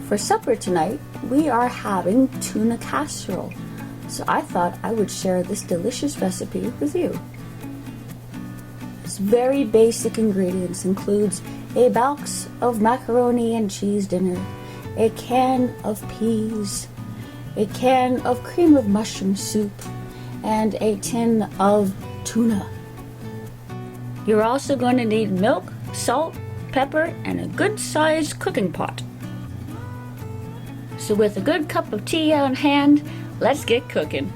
For supper tonight, we are having tuna casserole. So I thought I would share this delicious recipe with you. Its very basic ingredients includes a box of macaroni and cheese dinner, a can of peas, a can of cream of mushroom soup, and a tin of tuna. You're also going to need milk, salt, pepper, and a good-sized cooking pot. So with a good cup of tea on hand, let's get cooking.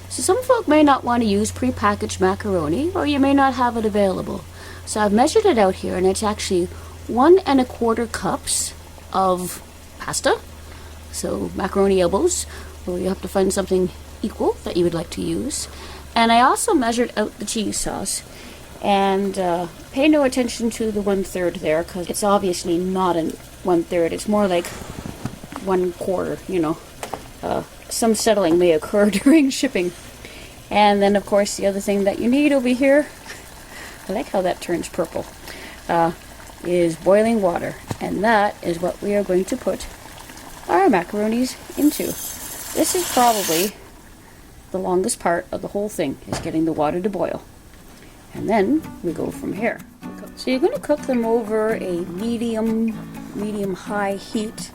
So some folk may not want to use pre-packaged macaroni, or you may not have it available. So I've measured it out here, and it's actually 1 1/4 cups of pasta. So macaroni elbows, or you have to find something equal that you would like to use. And I also measured out the cheese sauce. And pay no attention to the 1/3 there, because it's obviously not a 1/3. It's more like 1/4, you know. Some settling may occur during shipping. And then, of course, the other thing that you need over here, I like how that turns purple, is boiling water. And that is what we are going to put our macaronis into. This is probably the longest part of the whole thing, is getting the water to boil. And then we go from here. So you're going to cook them over a medium-high heat.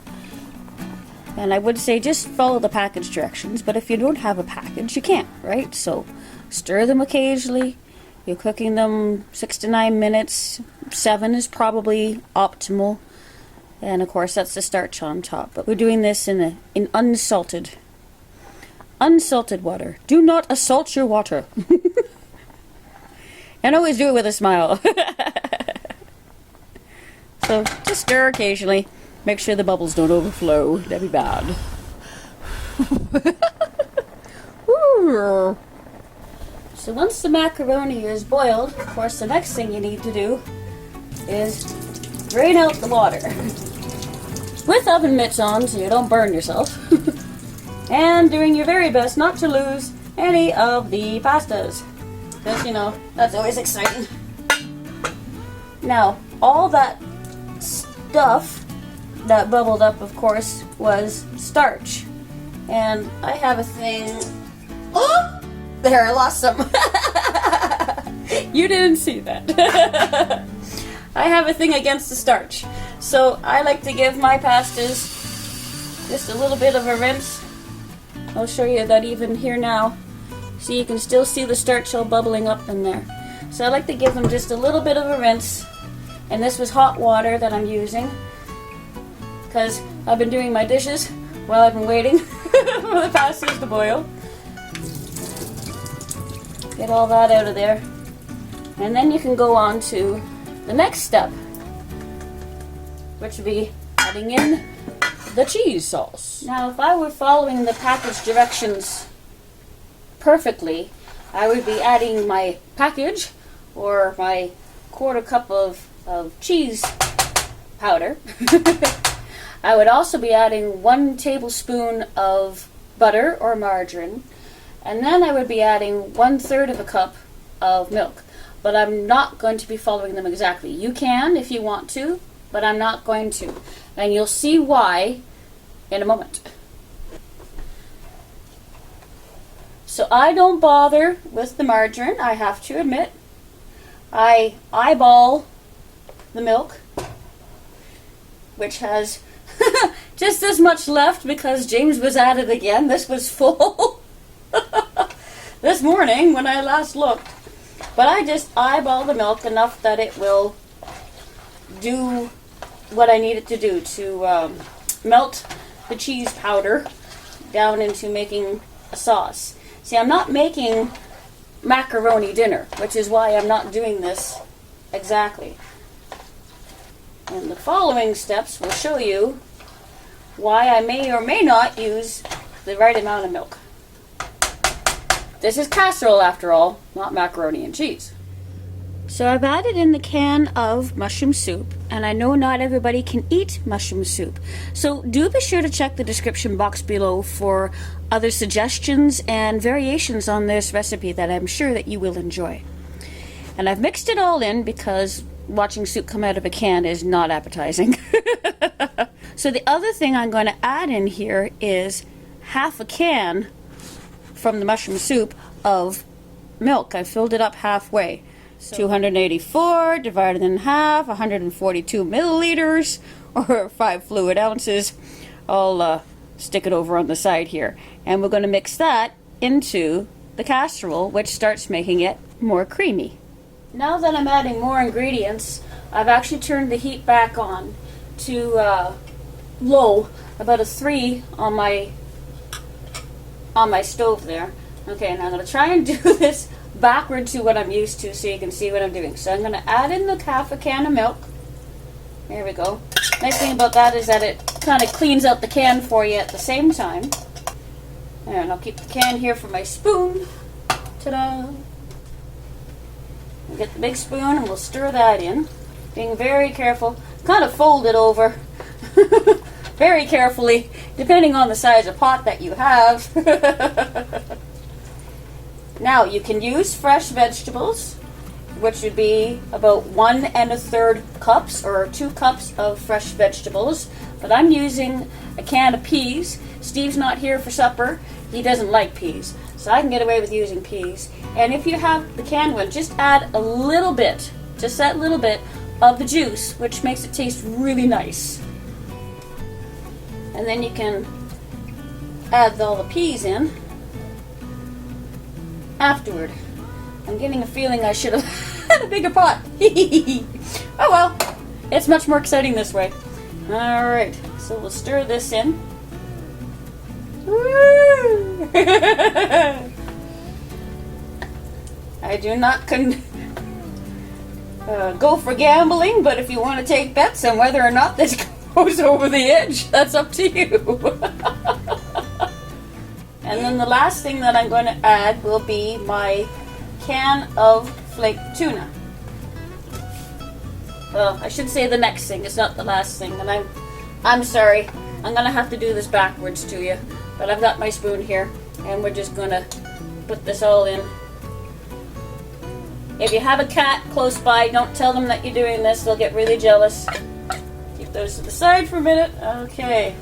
And I would say just follow the package directions, but if you don't have a package, you can't, right? So stir them occasionally. You're cooking them 6 to 9 minutes. 7 is probably optimal. And of course, that's the starch on top. But we're doing this in unsalted water. Do not assault your water. And always do it with a smile. So just stir occasionally. Make sure the bubbles don't overflow. That'd be bad. So once the macaroni is boiled, of course the next thing you need to do is drain out the water. With oven mitts on so you don't burn yourself. And doing your very best not to lose any of the pastas. Because, you know, that's always exciting. Now, all that stuff that bubbled up, of course, was starch. And I have a thing... Oh! There, I lost some. You didn't see that. I have a thing against the starch. So I like to give my pastas just a little bit of a rinse. I'll show you that even here now. So you can still see the starch all bubbling up in there. So I like to give them just a little bit of a rinse. And this was hot water that I'm using, because I've been doing my dishes while I've been waiting for the pastas to boil. Get all that out of there. And then you can go on to the next step, which would be adding in the cheese sauce. Now, if I were following the package directions perfectly, I would be adding my package, or my 1/4 cup of cheese powder. I would also be adding 1 tablespoon of butter or margarine, and then I would be adding 1/3 of a cup of milk. But I'm not going to be following them exactly. You can if you want to, but I'm not going to. And you'll see why in a moment. So I don't bother with the margarine, I have to admit. I eyeball the milk, which has just as much left because James was at it again. This was full this morning when I last looked. But I just eyeball the milk enough that it will do what I need it to do, to melt the cheese powder down into making a sauce. See, I'm not making macaroni dinner, which is why I'm not doing this exactly. And the following steps will show you why I may or may not use the right amount of milk. This is casserole after all, not macaroni and cheese. So I've added in the can of mushroom soup, and I know not everybody can eat mushroom soup. So do be sure to check the description box below for other suggestions and variations on this recipe that I'm sure that you will enjoy. And I've mixed it all in because watching soup come out of a can is not appetizing. So the other thing I'm going to add in here is half a can from the mushroom soup of milk. I filled it up halfway. So 284 divided in half, 142 milliliters, or 5 fluid ounces. I'll stick it over on the side here. And we're going to mix that into the casserole, which starts making it more creamy. Now that I'm adding more ingredients, I've actually turned the heat back on to low, about a 3 on my stove there. Okay, now I'm going to try and do this backward to what I'm used to so you can see what I'm doing. So I'm going to add in the half a can of milk. There we go. Nice thing about that is that it kind of cleans out the can for you at the same time. And I'll keep the can here for my spoon. Ta-da! We'll get the big spoon and we'll stir that in. Being very careful. Kind of fold it over. Very carefully, depending on the size of pot that you have. Now, you can use fresh vegetables, which would be about 1 1/3 cups or 2 cups of fresh vegetables. But I'm using a can of peas. Steve's not here for supper. He doesn't like peas, so I can get away with using peas. And if you have the canned one, just add a little bit, just that little bit of the juice, which makes it taste really nice. And then you can add all the peas in afterward. I'm getting a feeling I should have had a bigger pot. Oh well, it's much more exciting this way. Alright, so we'll stir this in. I do not go for gambling, but if you want to take bets on whether or not this goes over the edge, that's up to you. And then the last thing that I'm going to add will be my can of flaked tuna. Well, I should say the next thing, it's not the last thing, and I'm sorry, I'm going to have to do this backwards to you, but I've got my spoon here, and we're just going to put this all in. If you have a cat close by, don't tell them that you're doing this, they'll get really jealous. Keep those to the side for a minute. Okay.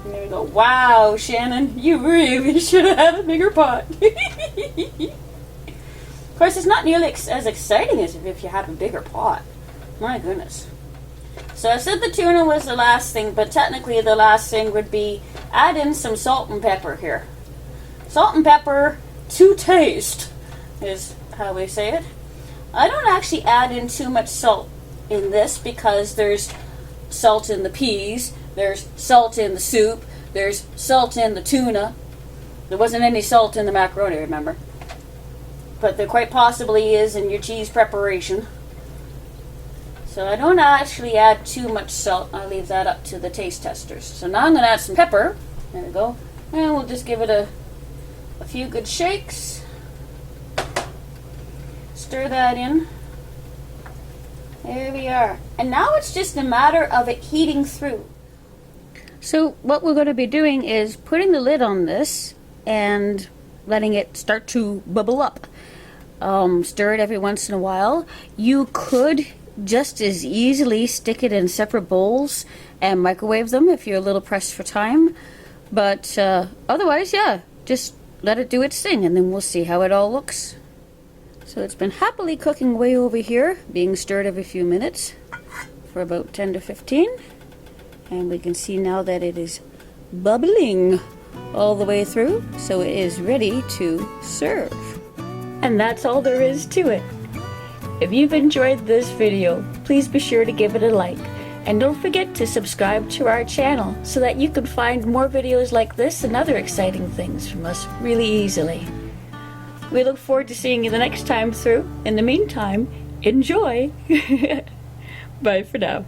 There we go. Wow, Shannon, you really should have had a bigger pot. Of course, it's not nearly as exciting as if you have a bigger pot. My goodness. So I said the tuna was the last thing, but technically the last thing would be add in some salt and pepper here. Salt and pepper to taste is how we say it. I don't actually add in too much salt in this because there's salt in the peas, there's salt in the soup, there's salt in the tuna. There wasn't any salt in the macaroni, remember? But there quite possibly is in your cheese preparation. So I don't actually add too much salt. I leave that up to the taste testers. So now I'm going to add some pepper. There we go. And we'll just give it a few good shakes. Stir that in. There we are. And now it's just a matter of it heating through. So what we're going to be doing is putting the lid on this and letting it start to bubble up. Stir it every once in a while. You could just as easily stick it in separate bowls and microwave them if you're a little pressed for time. But otherwise, yeah, just let it do its thing and then we'll see how it all looks. So it's been happily cooking way over here, being stirred every few minutes for about 10 to 15. And we can see now that it is bubbling all the way through, so it is ready to serve. And that's all there is to it. If you've enjoyed this video, please be sure to give it a like. And don't forget to subscribe to our channel so that you can find more videos like this and other exciting things from us really easily. We look forward to seeing you the next time through. In the meantime, enjoy! Bye for now.